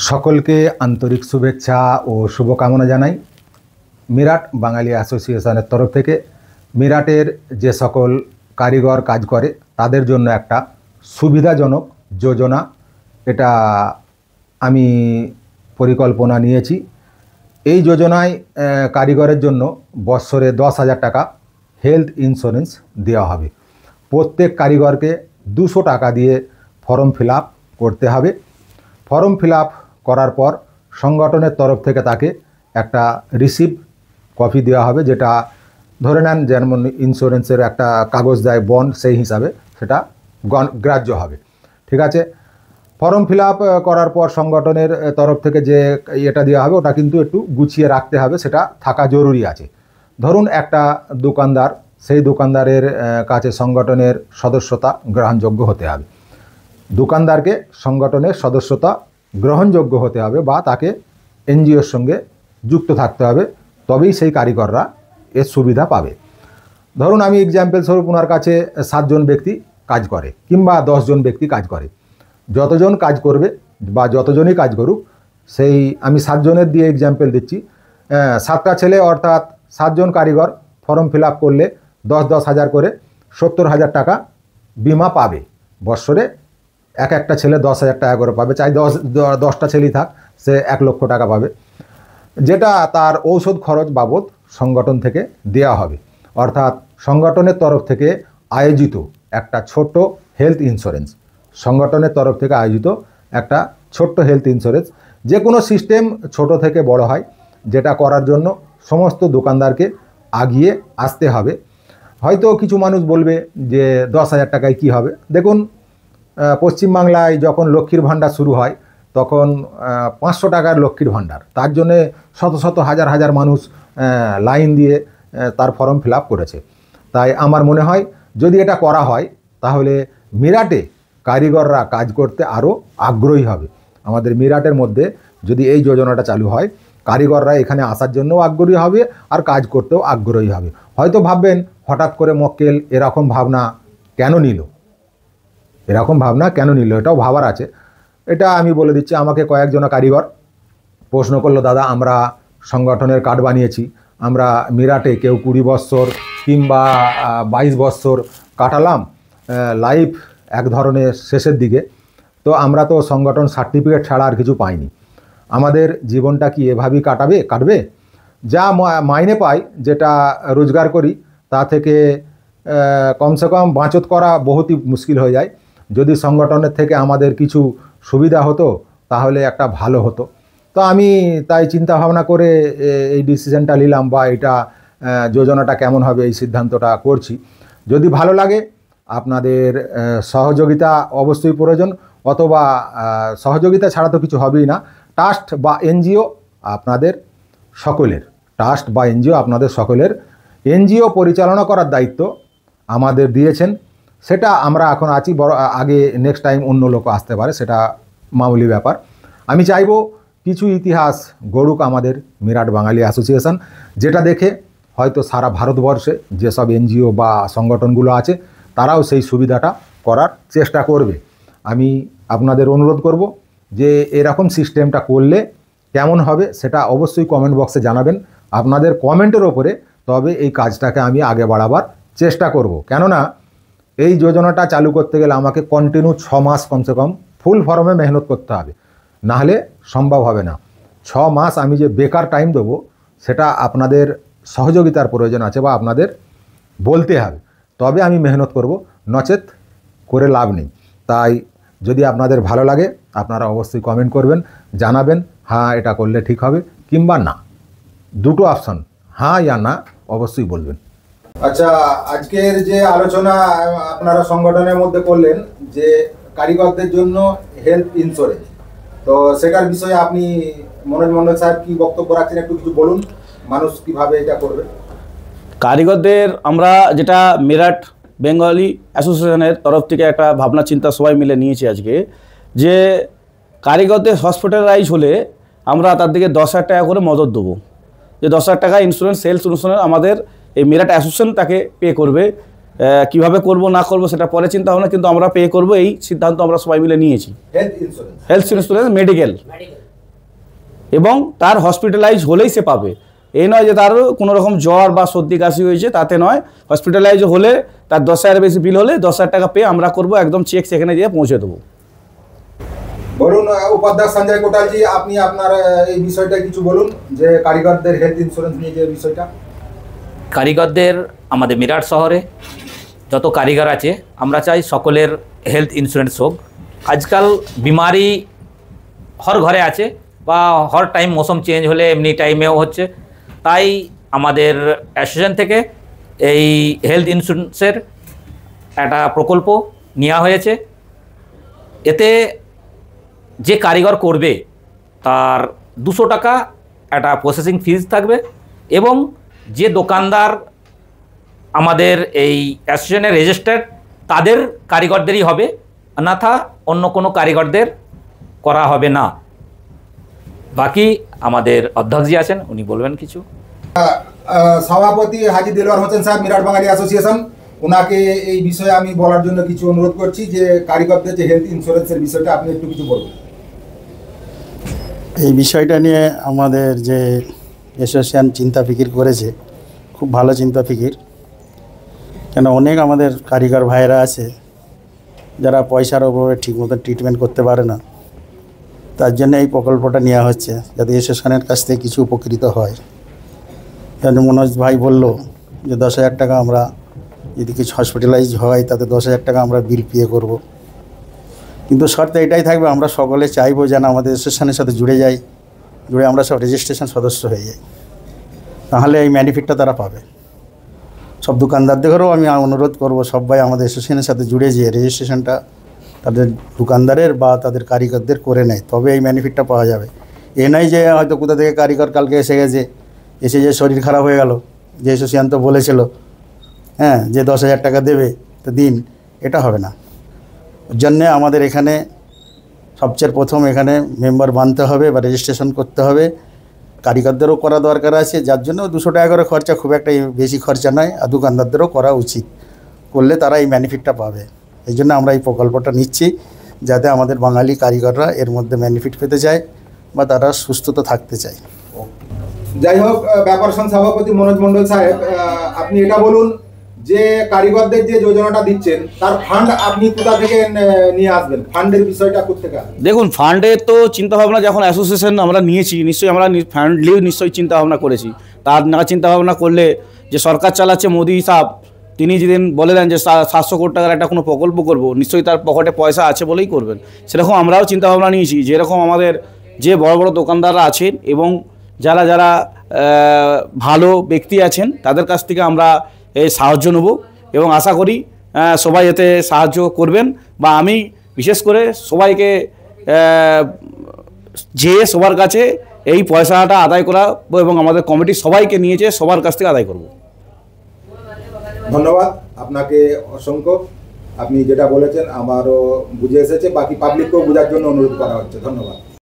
সকলকে আন্তরিক শুভেচ্ছা ও শুভকামনা জানাই। মিরাট বাঙালি অ্যাসোসিয়েশনের তরফ থেকে মিরাটের যে সকল কারিগর কাজ করে তাদের জন্য একটা সুবিধাজনক যোজনা এটা আমি পরিকল্পনা নিয়েছি। এই যোজনায় কারিগরের জন্য বৎসরে 10,000 টাকা হেলথ ইন্স্যুরেন্স দেওয়া হবে। প্রত্যেক কারিগরকে 200 টাকা দিয়ে ফর্ম ফিল আপ করতে হবে। ফর্ম ফিল আপ করার পর সংগঠনের তরফ থেকে তাকে একটা রিসিপ্ট কপি দেওয়া হবে, যেটা ধরে নেন যেমন ইন্স্যুরেন্সের একটা কাগজ দেয় বন্ড, সেই হিসাবে সেটা গ্রাহ্য হবে। ঠিক আছে, ফর্ম ফিল আপ করার পর সংগঠনের তরফ থেকে যে এটা দেওয়া হবে ওটা কিন্তু একটু গুছিয়ে রাখতে হবে, সেটা থাকা জরুরি আছে। ধরুন একটা দোকানদার, সেই দোকানদারের কাছে সংগঠনের সদস্যতা গ্রহণযোগ্য হতে হবে। দোকানদারকে সংগঠনের সদস্যতা গ্রহণযোগ্য হতে হবে বা তাকে এনজিওর সঙ্গে যুক্ত থাকতে হবে, তবেই সেই কারিগররা এর সুবিধা পাবে। ধরুন আমি এক্সাম্পল স্বরূপ ওনার কাছে 7 জন ব্যক্তি কাজ করে কিংবা 10 জন ব্যক্তি কাজ করে। যতজন কাজ করবে বা যতজনই কাজ করুক, সেই আমি 7 জনের দিয়ে এক্সাম্পল দিচ্ছি। 7টা ছেলে অর্থাৎ 7 জন কারিগর ফর্ম ফিল আপ করলে 10-10 হাজার করে 70,000 টাকা বিমা পাবে। বৎসরে একটা ছেলে 10,000 টাকা করে পাবে, চাই 10টা ছেলেই থাক, সে 1 লক্ষ টাকা পাবে, যেটা তার ঔষধ খরচ বাবদ সংগঠন থেকে দেওয়া হবে। অর্থাৎ সংগঠনের তরফ থেকে আয়োজিত একটা ছোট্ট হেলথ ইন্স্যুরেন্স, সংগঠনের তরফ থেকে আয়োজিত একটা ছোট্ট হেলথ ইন্স্যুরেন্স, যে কোনো সিস্টেম ছোট থেকে বড় হয়, যেটা করার জন্য সমস্ত দোকানদারকে আগিয়ে আসতে হবে। হয়তো কিছু মানুষ বলবে যে 10,000 টাকায় কী হবে। দেখুন, পশ্চিমবাংলায় যখন লক্ষ্মীর ভাণ্ডার শুরু হয় তখন 500 টাকার লক্ষ্মীর ভাণ্ডার, তার জন্যে শত শত হাজার হাজার মানুষ লাইন দিয়ে তার ফর্ম ফিল আপ করেছে। তাই আমার মনে হয় যদি এটা করা হয় তাহলে মিরাটে কারিগররা কাজ করতে আরও আগ্রহী হবে। আমাদের মিরাটের মধ্যে যদি এই যোজনাটা চালু হয়, কারিগররা এখানে আসার জন্যও আগ্রহী হবে আর কাজ করতেও আগ্রহী হবে। হয়তো ভাববেন হঠাৎ করে মক্কেল এরকম ভাবনা কেন নিল, এটাও ভাবার আছে। এটা আমি বলে দিচ্ছি, আমাকে কয়েকজন কারিগর প্রশ্ন করলো, দাদা আমরা সংগঠনের কার্ড বানিয়েছি, আমরা মিরাটে কেউ 20 বৎসর কিংবা 22 বৎসর কাটালাম, লাইফ এক ধরনের শেষের দিকে, তো আমরা তো সংগঠন সার্টিফিকেট ছাড়া আর কিছু পাইনি, আমাদের জীবনটা কি এভাবেই কাটবে? যা মাইনে পাই, যেটা রোজগার করি, তা থেকে কমসে কম বাঁচত করা বহুতই মুশকিল হয়ে যায়। যদি সংগঠনের থেকে আমাদের কিছু সুবিধা হতো তাহলে একটা ভালো হতো। তো আমি তাই চিন্তা ভাবনা করে এই ডিসিশনটা নিলাম, বা এটা যোজনাটা কেমন হবে এই সিদ্ধান্তটা করছি। যদি ভালো লাগে, আপনাদের সহযোগিতা অবশ্যই প্রয়োজন, অথবা সহযোগিতা ছাড়া তো কিছু হবেই না। ট্রাস্ট বা এনজিও আপনাদের সকলের, এনজিও পরিচালনা করার দায়িত্ব আমাদের দিয়েছেন, সেটা আমরা এখন আছি। আগে নেক্সট টাইম অন্য লোক আসতে পারে, সেটা মামুলি ব্যাপার। আমি চাইবো কিছু ইতিহাস গড়ুক আমাদের মিরাট বাঙালি অ্যাসোসিয়েশন, যেটা দেখে হয়তো সারা ভারতবর্ষে যেসব এনজিও বা সংগঠনগুলো আছে তারাও সেই সুবিধাটা করার চেষ্টা করবে। আমি আপনাদের অনুরোধ করব যে এরকম সিস্টেমটা করলে কেমন হবে সেটা অবশ্যই কমেন্ট বক্সে জানাবেন। আপনাদের কমেন্টের ওপরে তবে এই কাজটাকে আমি আগে বাড়াবার চেষ্টা করব। কেননা এই যোজনাটা চালু করতে গেলে আমাকে কন্টিনিউ 6 মাস কমসে কম ফুল ফর্মে মেহনত করতে হবে, নাহলে সম্ভব হবে না। 6 মাস আমি যে বেকার টাইম দেবো, সেটা আপনাদের সহযোগিতার প্রয়োজন আছে, বা আপনাদের বলতে হবে, তবে আমি মেহনত করব, নচেত করে লাভ নেই। তাই যদি আপনাদের ভালো লাগে আপনারা অবশ্যই কমেন্ট করবেন, জানাবেন হ্যাঁ এটা করলে ঠিক হবে কিংবা না, দুটো অপশন, হ্যাঁ ইয়া না অবশ্যই বলবেন। আচ্ছা, আজকের যে আলোচনা আপনারা সংগঠনের মধ্যে করলেন যে কারিগরদের জন্য হেলথ ইন্স্যুরেন্স, তো সেটার বিষয়ে আপনি মনোজ মন্ডল স্যার কি বক্তব্য রাখছেন, একটু কিছু বলুন, মানুষ কিভাবে এটা করবে। কারিগরদের আমরা যেটা মিরাট বেঙ্গলি অ্যাসোসিয়েশনের তরফ থেকে একটা ভাবনা চিন্তা সবাই মিলে নিয়েছি আজকে, যে কারিগরদের হসপিটালাইজ হলে আমরা তার দিকে 10,000 টাকা করে মদত দেবো, যে 10,000 টাকা ইন্স্যুরেন্স, হেলথ ইন্স্যুরেন্স আমাদের এই মিরাট অ্যাসোসিয়েশন তাকে পে করবে। কিভাবে করব না করব সেটা পরে চিন্তা ভাবনা, কিন্তু আমরা পে করব, এই সিদ্ধান্ত আমরা সবাই মিলে নিয়েছি। হেলথ ইন্স্যুরেন্স, মেডিকেল এবং তার হসপিটালাইজ হলেই সে পাবে। এই নয় যে তার কোনো রকম জ্বর বা সর্দি কাশি হয়েছে, তাতে নয়। হসপিটালাইজ হলে তার 10,000 বেশি বিল হলে 10,000 টাকা পে আমরা করব, একদম চেক সেখানে গিয়ে পৌঁছে দেবো। বলুন উপাধ্যক্ষ সঞ্জয় কোটালজি, আপনি আপনার এই বিষয়টা কিছু বলুন, যে কারিগরদের হেলথ ইন্স্যুরেন্স নিয়ে যে বিষয়টা। কারিগরদের আমাদের মিরাট শহরে যত কারিগর আছে আমরা চাই সকলের হেলথ ইন্স্যুরেন্স হোক। আজকাল বিমারি হর ঘরে আছে বা হর টাইম মৌসুম চেঞ্জ হলে এমনি টাইমেও হচ্ছে, তাই আমাদের অ্যাসোসিয়েশন থেকে এই হেলথ ইন্স্যুরেন্সের একটা প্রকল্প নেওয়া হয়েছে। এতে যে কারিগর করবে তার 200 টাকা একটা প্রসেসিং ফিজ থাকবে, এবং যে দোকানদার আমাদের এই অ্যাসোসিয়েশনের রেজিস্টার্ড তাদের কারিগরদেরই হবে, অন্যথা অন্য কোনো কারিগরদের করা হবে না। বাকি আমাদের অধ্যক্ষজি আছেন, উনি বলবেন কিছু। সভাপতি হাজী দেলোয়ার হোসেন সাহেব, মিরাট বাঙালি অ্যাসোসিয়েশন, ওনাকে এই বিষয়ে আমি বলার জন্য কিছু অনুরোধ করছি, যে কারিগরদের যে হেলথ ইন্স্যুরেন্সের বিষয়টা আপনি একটু কিছু বলুন। এই বিষয়টা নিয়ে আমাদের যে অ্যাসোসিয়েশন চিন্তা ফিকির করেছে, খুব ভালো চিন্তা ফিকির। কেন অনেক আমাদের কারিগর ভাইয়েরা আছে যারা পয়সার অভাবে ঠিকমতো ট্রিটমেন্ট করতে পারে না, তার জন্য এই প্রকল্পটা নেওয়া হচ্ছে, যাতে অ্যাসোসিয়েশনের কাছ থেকে কিছু উপকৃত হয়। যেন মনোজ ভাই বলল যে 10,000 টাকা আমরা যদি কিছু হসপিটালাইজ হয় তাতে 10,000 টাকা আমরা বিল পে করব। কিন্তু শর্ত এটাই থাকবে, আমরা সকলে চাইবো যেন আমাদের অ্যাসোসিয়েশনের সাথে জুড়ে আমরা সব রেজিস্ট্রেশন সদস্য হয়ে যাই, তাহলে এই বেনিফিটটা তারা পাবে। সব দোকানদারদেরও আমি অনুরোধ করব সবাই আমাদের অ্যাসোসিয়েশনের সাথে জুড়ে যেয়ে রেজিস্ট্রেশনটা তাদের দোকানদারের বা তাদের কারিগরদের করে নেয়, তবে এই বেনিফিটটা পাওয়া যাবে। এ নয় যে হয়তো কোথা থেকে কারিগর কালকে এসে গেছে, এসে যে শরীর খারাপ হয়ে গেল, যে অ্যাসোসিয়েশন তো বলেছিল হ্যাঁ যে 10,000 টাকা দেবে তো দিন, এটা হবে না। ওর জন্যে আমাদের এখানে সবচেয়ে প্রথম এখানে মেম্বার বানতে হবে বা রেজিস্ট্রেশন করতে হবে। কারিগরদেরও করা দরকার আছে, যার জন্য 200 টাকা করে খরচা, খুব একটা বেশি খরচা নয়। আর দোকানদারদেরও করা উচিত, করলে তারা এই বেনিফিটটা পাবে। এই জন্য আমরা এই প্রকল্পটা নিচ্ছি, যাতে আমাদের বাঙালি কারিগররা এর মধ্যে বেনিফিট পেতে চায় বা তারা সুস্থ থাকতে চায়। যাই হোক, ব্যাপারসন সভাপতি মনোজ মণ্ডল সাহেব, আপনি এটা বলুন যে কারিগরদের যে যোজনাটা দিচ্ছেন তার ফান্ড আপনি কোথা থেকে নিয়ে আসবেন, ফান্ডের বিষয়টা কোথেকে আসবে? দেখুন, ফান্ডের তো চিন্তাভাবনা যখন অ্যাসোসিয়েশন আমরা নিয়েছি, নিশ্চয়ই আমরা ফান্ড নিয়ে নিশ্চয়ই চিন্তাভাবনা করেছি। তার না চিন্তাভাবনা করলে, যে সরকার চালাচ্ছে মোদি সাহেব, তিনি যেদিন বলে দেন যে 700 কোটি টাকার একটা কোনো প্রকল্প করব, নিশ্চয়ই তার পকেটে পয়সা আছে বলেই করবেন। সেরকম আমরাও চিন্তাভাবনা নিয়েছি, যেরকম আমাদের যে বড় বড় দোকানদাররা আছেন এবং যারা যারা ভালো ব্যক্তি আছেন তাদের কাছ থেকে আমরা এই সাহায্য নেব, এবং আশা করি সবাই এতে সাহায্য করবেন। বা আমি বিশেষ করে সবাইকে যে সবার কাছে এই পয়সাটা আদায় করা, এবং আমাদের কমিটি সবাইকে নিয়েছে, সবার কাছ থেকে আদায় করব। ধন্যবাদ আপনাকে অসংখ্য। আপনি যেটা বলেছেন আমারও বুঝে এসেছে, বাকি পাবলিককেও বোঝার জন্য অনুরোধ করা হচ্ছে। ধন্যবাদ।